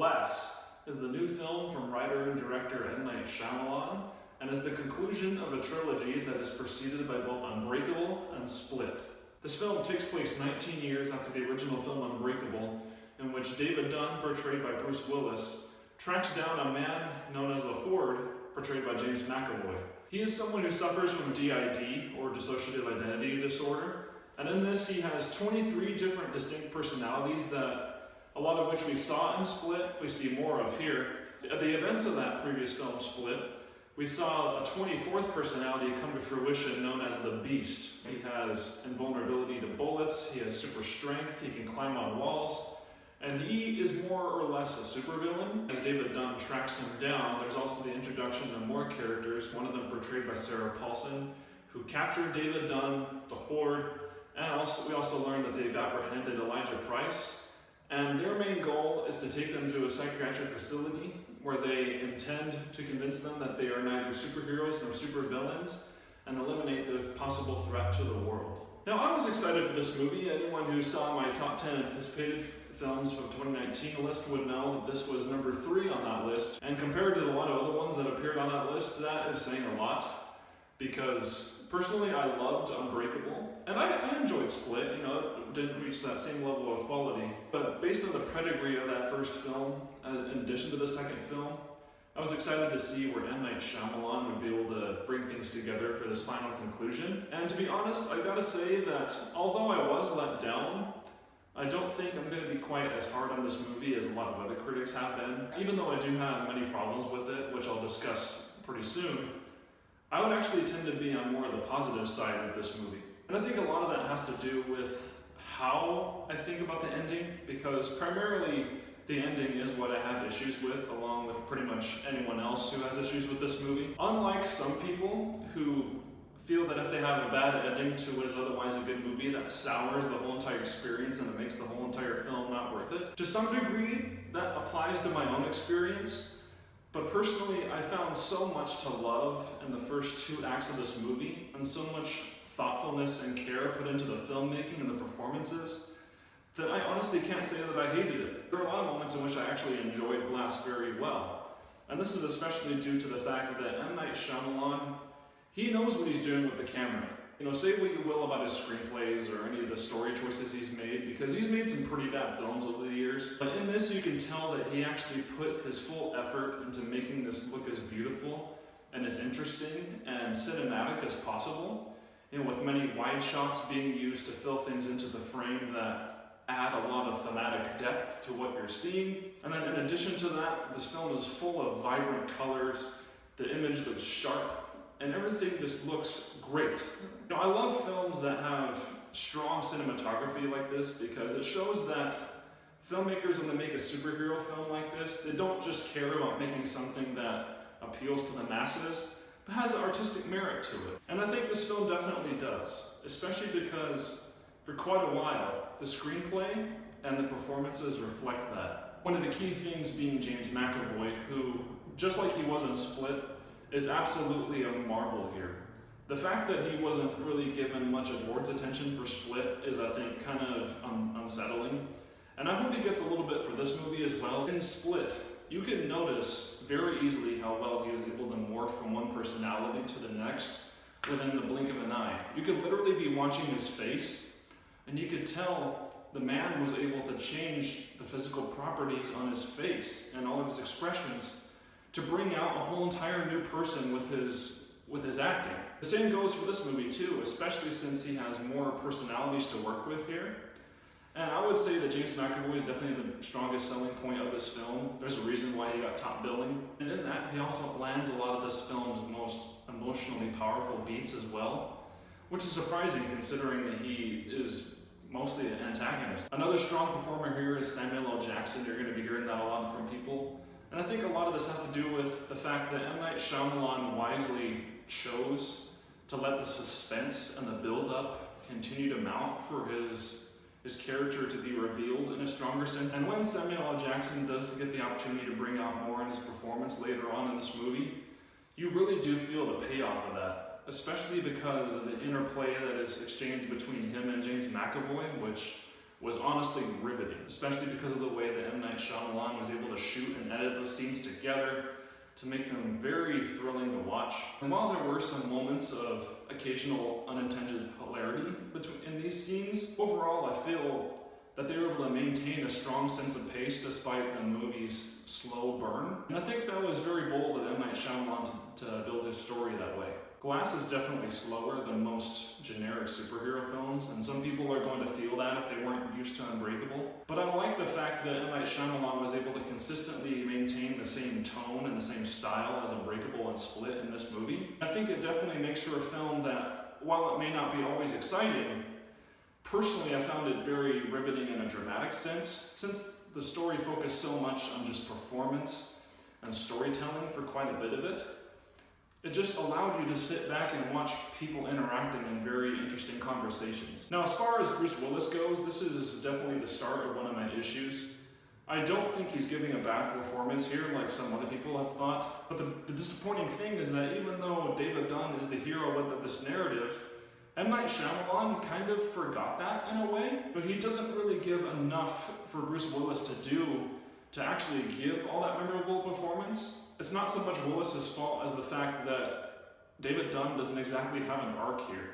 Glass is the new film from writer and director M. Night Shyamalan, and is the conclusion of a trilogy that is preceded by both Unbreakable and Split. This film takes place 19 years after the original film Unbreakable, in which David Dunn, portrayed by Bruce Willis, tracks down a man known as the Horde, portrayed by James McAvoy. He is someone who suffers from DID, or dissociative identity disorder, and in this he has 23 different distinct personalities that, a lot of which we saw in Split, we see more of here. At the events of that previous film, Split, we saw a 24th personality come to fruition known as the Beast. He has invulnerability to bullets, he has super strength, he can climb on walls, and he is more or less a supervillain. As David Dunn tracks him down, there's also the introduction of more characters, one of them portrayed by Sarah Paulson, who captured David Dunn, the Horde, and we also learned that they've apprehended Elijah Price. And their main goal is to take them to a psychiatric facility where they intend to convince them that they are neither superheroes nor supervillains and eliminate the possible threat to the world. Now, I was excited for this movie. Anyone who saw my top 10 anticipated films from 2019 list would know that this was number 3 on that list. And compared to a lot of other ones that appeared on that list, that is saying a lot. Because personally, I loved Unbreakable. And I enjoyed Split, it didn't reach that same level of quality. But based on the pedigree of that first film, in addition to the second film, I was excited to see where M. Night Shyamalan would be able to bring things together for this final conclusion. And to be honest, I gotta say that although I was let down, I don't think I'm going to be quite as hard on this movie as a lot of other critics have been. Even though I do have many problems with it, which I'll discuss pretty soon, I would actually tend to be on more of the positive side of this movie. And I think a lot of that has to do with how I think about the ending, because primarily the ending is what I have issues with, along with pretty much anyone else who has issues with this movie. Unlike some people who feel that if they have a bad ending to what is otherwise a good movie, that sours the whole entire experience and it makes the whole entire film not worth it. To some degree, that applies to my own experience. But personally, I found so much to love in the first 2 acts of this movie, and so much thoughtfulness and care put into the filmmaking and the performances, that I honestly can't say that I hated it. There are a lot of moments in which I actually enjoyed Glass very well. And this is especially due to the fact that M. Night Shyamalan, he knows what he's doing with the camera. Say what you will about his screenplays or any of the story choices he's made, because he's made some pretty bad films over the years. But in this, you can tell that he actually put his full effort into making this look as beautiful and as interesting and cinematic as possible. With many wide shots being used to fill things into the frame that add a lot of thematic depth to what you're seeing. And then in addition to that, this film is full of vibrant colors, the image looks sharp, and everything just looks great. I love films that have strong cinematography like this, because it shows that filmmakers, when they make a superhero film like this, they don't just care about making something that appeals to the masses, but has artistic merit to it. And I think this film definitely does, especially because for quite a while, the screenplay and the performances reflect that. One of the key things being James McAvoy, who, just like he was in Split, is absolutely a marvel here. The fact that he wasn't really given much awards attention for Split is, I think, kind of unsettling. And I hope he gets a little bit for this movie as well. In Split, you can notice very easily how well he was able to morph from one personality to the next within the blink of an eye. You could literally be watching his face, and you could tell the man was able to change the physical properties on his face and all of his expressions to bring out a whole entire new person with his acting. The same goes for this movie too, especially since he has more personalities to work with here. And I would say that James McAvoy is definitely the strongest selling point of this film. There's a reason why he got top billing. And in that, he also lands a lot of this film's most emotionally powerful beats as well, which is surprising considering that he is mostly an antagonist. Another strong performer here is Samuel L. Jackson. You're going to be hearing that a lot from people. And I think a lot of this has to do with the fact that M. Night Shyamalan wisely chose to let the suspense and the build-up continue to mount for his character to be revealed in a stronger sense. And when Samuel L. Jackson does get the opportunity to bring out more in his performance later on in this movie, you really do feel the payoff of that, especially because of the interplay that is exchanged between him and James McAvoy, which was honestly riveting, especially because of the way that M. Night Shyamalan was able to shoot and edit those scenes together to make them very thrilling to watch. And while there were some moments of occasional unintended hilarity in these scenes, overall I feel that they were able to maintain a strong sense of pace despite the movie's slow burn. And I think that was very bold of M. Night Shyamalan to build his story that way. Glass is definitely slower than most generic superhero films, and some people are going to feel that if they weren't used to Unbreakable. But I like the fact that M. Night Shyamalan was able to consistently maintain the same tone and the same style as Unbreakable and Split in this movie. I think it definitely makes for a film that, while it may not be always exciting, personally I found it very riveting in a dramatic sense, since the story focused so much on just performance and storytelling for quite a bit of it. It just allowed you to sit back and watch people interacting in very interesting conversations. Now, as far as Bruce Willis goes, this is definitely the start of one of my issues. I don't think he's giving a bad performance here like some other people have thought, but the disappointing thing is that even though David Dunn is the hero of this narrative, M. Night Shyamalan kind of forgot that in a way, but he doesn't really give enough for Bruce Willis to do to actually give all that memorable performance. It's not so much Willis's fault as the fact that David Dunn doesn't exactly have an arc here.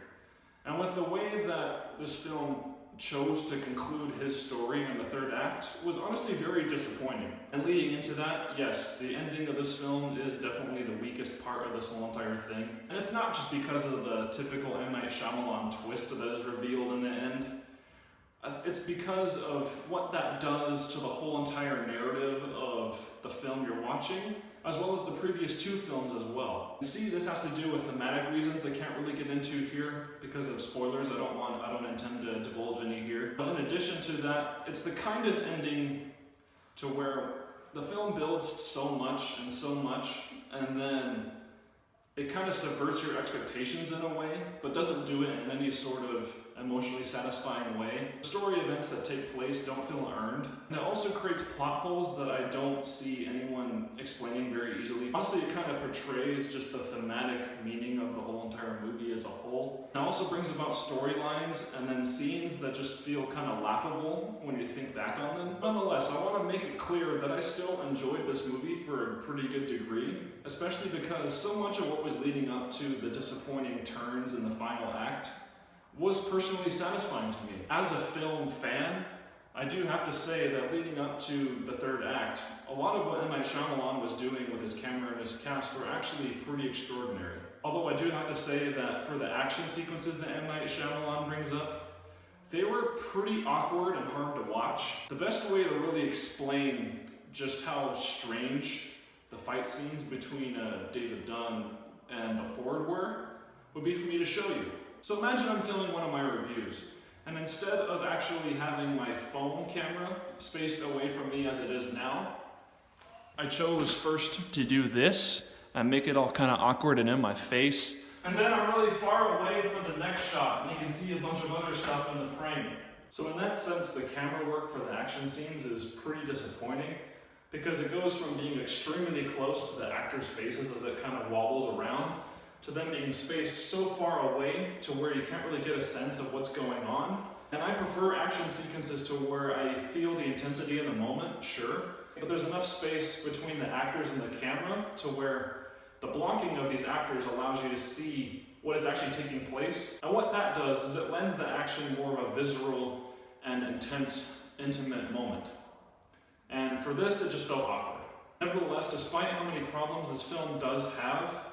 And with the way that this film chose to conclude his story in the third act was honestly very disappointing. And leading into that, yes, the ending of this film is definitely the weakest part of this whole entire thing. And it's not just because of the typical M. Night Shyamalan twist that is revealed in the end. It's because of what that does to the whole entire narrative of the film you're watching, as well as the previous two films as well. See, this has to do with thematic reasons I can't really get into here because of spoilers. I don't intend to divulge any here. But in addition to that, it's the kind of ending to where the film builds so much, and then it kind of subverts your expectations in a way, but doesn't do it in any sort of emotionally satisfying way. Story events that take place don't feel earned. And it also creates plot holes that I don't see anyone explaining very easily. Honestly, it kind of portrays just the thematic meaning of the whole entire movie as a whole. It also brings about storylines and then scenes that just feel kind of laughable when you think back on them. Nonetheless, I want to make it clear that I still enjoyed this movie for a pretty good degree, especially because so much of what was leading up to the disappointing turns in the final act was personally satisfying to me. As a film fan, I do have to say that leading up to the third act, a lot of what M. Night Shyamalan was doing with his camera and his cast were actually pretty extraordinary. Although I do have to say that for the action sequences that M. Night Shyamalan brings up, they were pretty awkward and hard to watch. The best way to really explain just how strange the fight scenes between David Dunn and the Horde were would be for me to show you. So imagine I'm filming one of my reviews, and instead of actually having my phone camera spaced away from me as it is now, I chose first to do this and make it all kind of awkward and in my face. And then I'm really far away for the next shot, and you can see a bunch of other stuff in the frame. So in that sense, the camera work for the action scenes is pretty disappointing, because it goes from being extremely close to the actors' faces as it kind of wobbles around, to them being spaced so far away to where you can't really get a sense of what's going on. And I prefer action sequences to where I feel the intensity in the moment, sure, but there's enough space between the actors and the camera to where the blocking of these actors allows you to see what is actually taking place. And what that does is it lends the action more of a visceral and intense, intimate moment. And for this, it just felt awkward. Nevertheless, despite how many problems this film does have,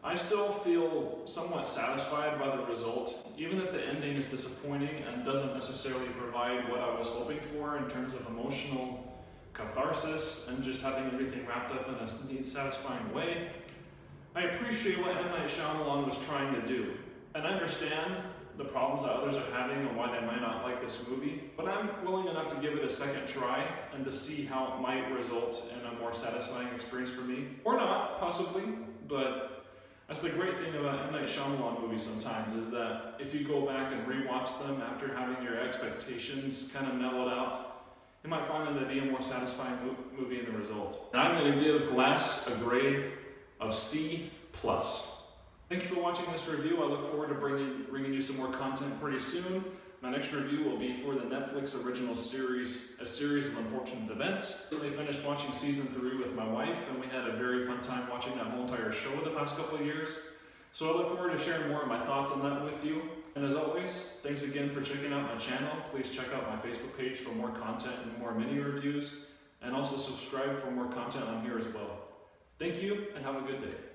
I still feel somewhat satisfied by the result, even if the ending is disappointing and doesn't necessarily provide what I was hoping for in terms of emotional catharsis and just having everything wrapped up in a neat, satisfying way. I appreciate what M. Night Shyamalan was trying to do, and I understand the problems that others are having and why they might not like this movie, but I'm willing enough to give it a second try and to see how it might result in a more satisfying experience for me. Or not, possibly, but that's the great thing about M. Night Shyamalan movies sometimes, is that if you go back and rewatch them after having your expectations kind of mellowed out, you might find them to be a more satisfying movie in the result. And I'm going to give Glass a grade of C+. Thank you for watching this review. I look forward to bringing you some more content pretty soon. My next review will be for the Netflix original series, A Series of Unfortunate Events. I recently finished watching season 3 with my wife, and we had a very fun time watching that whole entire show the past couple of years. So I look forward to sharing more of my thoughts on that with you. And as always, thanks again for checking out my channel. Please check out my Facebook page for more content and more mini reviews, and also subscribe for more content on here as well. Thank you, and have a good day.